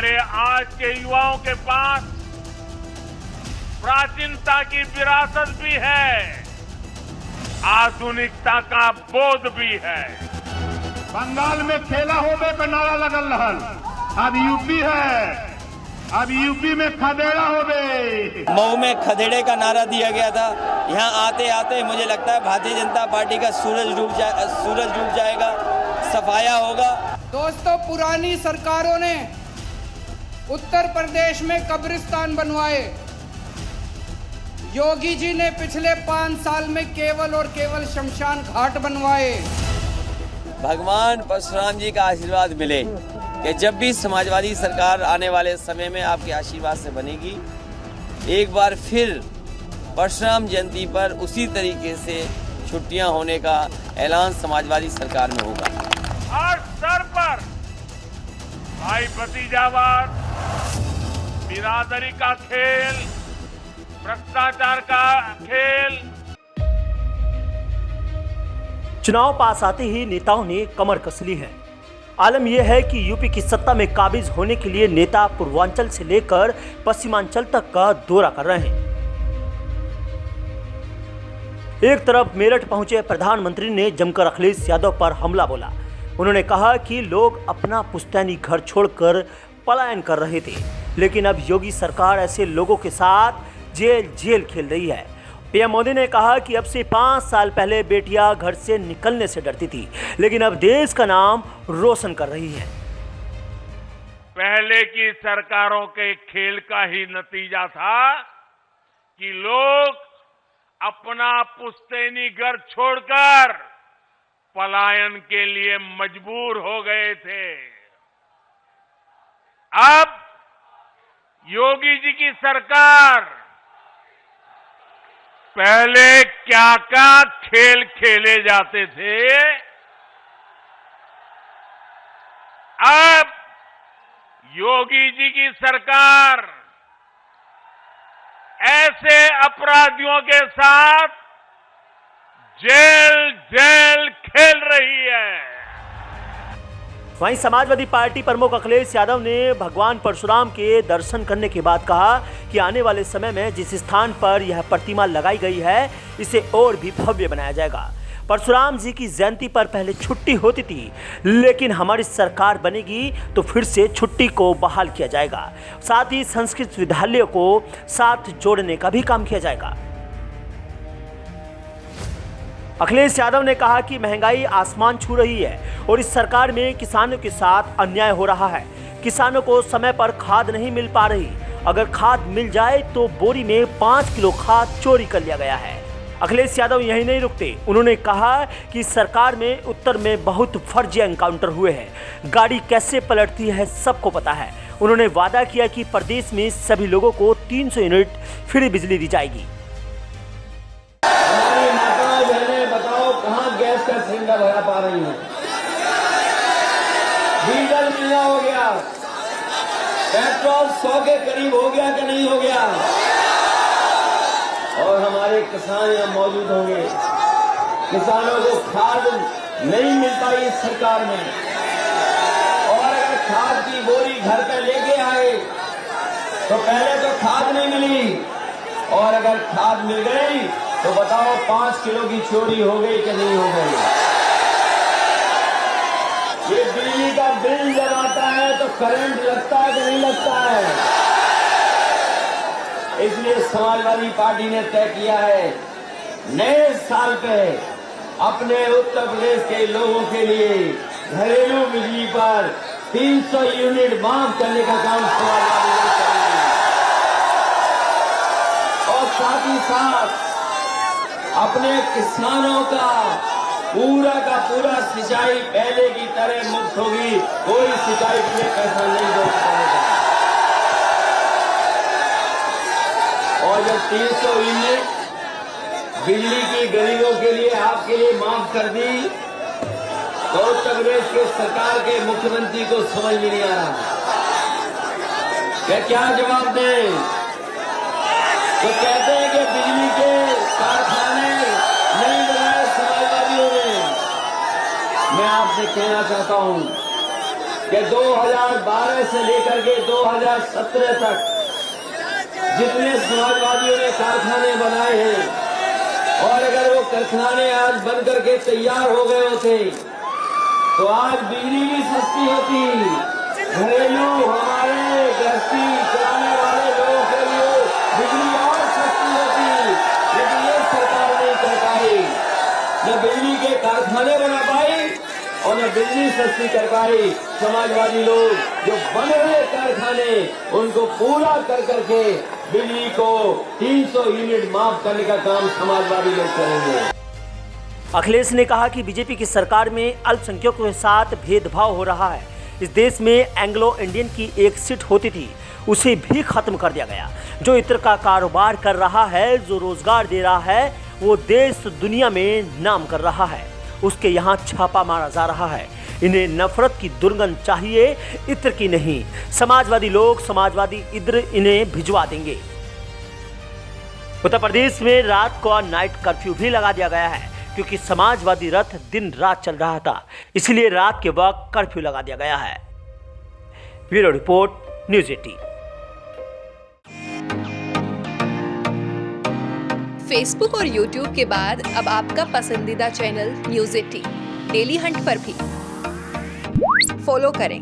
हमारे आज के युवाओं के पास प्राचीनता की विरासत भी है, आधुनिकता का बोध भी है। बंगाल में खेला होबे पे नारा लगल रहल, अब यूपी है, अब यूपी में खदेड़ा होबे। मऊ में खदेड़े का नारा दिया गया था। यहाँ आते आते मुझे लगता है भारतीय जनता पार्टी का सूरज डूब जाएगा, सफाया होगा। दोस्तों, पुरानी सरकारों ने उत्तर प्रदेश में कब्रिस्तान बनवाए। योगी जी ने पिछले 5 साल में केवल और केवल शमशान घाट बनवाए। भगवान परशुराम जी का आशीर्वाद मिले कि जब भी समाजवादी सरकार आने वाले समय में आपके आशीर्वाद से बनेगी, एक बार फिर परशुराम जयंती पर उसी तरीके से छुट्टियां होने का ऐलान समाजवादी सरकार में होगा। हर स्तर पर भाई भतीजावाद, बिरादरी का खेल, भ्रष्टाचार का खेल। चुनाव पास आते ही नेताओं ने कमर कस ली है। आलम यह है कि यूपी की सत्ता में काबिज होने के लिए नेता पूर्वांचल से लेकर पश्चिमांचल तक का दौरा कर रहे हैं। एक तरफ मेरठ पहुंचे प्रधानमंत्री ने जमकर अखिलेश यादव पर हमला बोला। उन्होंने कहा कि लोग अपना पुश्तैनी घर छोड़कर पलायन कर रहे थे, लेकिन अब योगी सरकार ऐसे लोगों के साथ जेल खेल रही है। पीएम मोदी ने कहा कि अब से 5 साल पहले बेटियां घर से निकलने से डरती थी, लेकिन अब देश का नाम रोशन कर रही है। पहले की सरकारों के खेल का ही नतीजा था कि लोग अपना पुश्तैनी घर छोड़कर पलायन के लिए मजबूर हो गए थे। अब योगी जी की सरकार पहले क्या क्या खेल खेले जाते थे, अब योगी जी की सरकार ऐसे अपराधियों के साथ जेल खेल रही है। वहीं समाजवादी पार्टी प्रमुख अखिलेश यादव ने भगवान परशुराम के दर्शन करने के बाद कहा कि आने वाले समय में जिस स्थान पर यह प्रतिमा लगाई गई है, इसे और भी भव्य बनाया जाएगा। परशुराम जी की जयंती पर पहले छुट्टी होती थी, लेकिन हमारी सरकार बनेगी तो फिर से छुट्टी को बहाल किया जाएगा। साथ ही संस्कृत विद्यालयों को साथ जोड़ने का भी काम किया जाएगा। अखिलेश यादव ने कहा कि महंगाई आसमान छू रही है और इस सरकार में किसानों के साथ अन्याय हो रहा है। किसानों को समय पर खाद नहीं मिल पा रही। अगर खाद मिल जाए तो बोरी में 5 किलो खाद चोरी कर लिया गया है। अखिलेश यादव यही नहीं रुकते। उन्होंने कहा कि सरकार में उत्तर में बहुत फर्जी एनकाउंटर हुए हैं। गाड़ी कैसे पलटती है सबको पता है। उन्होंने वादा किया कि प्रदेश में सभी लोगों को 300 यूनिट फ्री बिजली दी जाएगी। कहाँ गैस का सिलेंडर भरा पा रही है, डीजल महंगा हो गया, पेट्रोल 100 के करीब हो गया कि नहीं हो गया। और हमारे किसान यहाँ मौजूद होंगे। किसानों को खाद नहीं मिल पाई इस सरकार में, और अगर खाद की बोरी घर पे लेके आए तो पहले तो खाद नहीं मिली, और अगर खाद मिल गई तो बताओ 5 किलो की चोरी हो गई कि नहीं हो गई। ये बिजली का बिल जब आता है तो करंट लगता है कि नहीं लगता है। इसलिए समाजवादी पार्टी ने तय किया है नए साल पे अपने उत्तर प्रदेश के लोगों के लिए घरेलू बिजली पर 300 यूनिट माफ करने का काम समाजवादी ने किया। और साथ ही साथ अपने किसानों का पूरा सिंचाई पहले की तरह मुफ्त होगी। कोई सिंचाई के लिए पैसा नहीं देना पड़ेगा। और जब 300 यूनिट बिजली की गरीबों के लिए आपके लिए माफ कर दी तो उत्तर प्रदेश के सरकार के मुख्यमंत्री को समझ में नहीं आ रहा क्या जवाब दें। तो कहते हैं कि बिजली के कारखाने नहीं बनाए समाजवादियों ने। मैं आपसे कहना चाहता हूं कि 2012 से लेकर के 2017 तक जितने समाजवादियों ने कारखाने बनाए हैं, और अगर वो कारखाने आज बन करके तैयार हो गए होते तो आज बिजली भी सस्ती होती, घरेलू हमारे गृहस्थी चलाने वाले लोगों के लिए बिजली और सस्ती होती। लेकिन ये सरकार नहीं कर पाई, न बिजली के कारखाने बना पाई और न बिजली सस्ती कर पाई। समाजवादी लोग जो बन रहे कारखाने उनको पूरा कर करके बिजली को 300 यूनिट माफ करने का काम समाजवादी लोग करेंगे। अखिलेश ने कहा कि बीजेपी की सरकार में अल्पसंख्यकों के साथ भेदभाव हो रहा है। इस देश में एंग्लो इंडियन की एक सीट होती थी, उसे भी खत्म कर दिया गया। जो इत्र का कारोबार कर रहा है, जो रोजगार दे रहा है, वो देश दुनिया में नाम कर रहा है, उसके यहाँ छापा मारा जा रहा है। इन्हें नफरत की दुर्गंध चाहिए, इत्र की नहीं। समाजवादी लोग समाजवादी इत्र इन्हें भिजवा देंगे। उत्तर प्रदेश में रात को नाइट कर्फ्यू भी लगा दिया गया है, क्योंकि समाजवादी रथ दिन रात चल रहा था, इसलिए रात के वक्त कर्फ्यू लगा दिया गया है। Bureau report, news 18। फेसबुक और यूट्यूब के बाद अब आपका पसंदीदा चैनल न्यूज़ 18 डेली हंट पर भी फॉलो करें।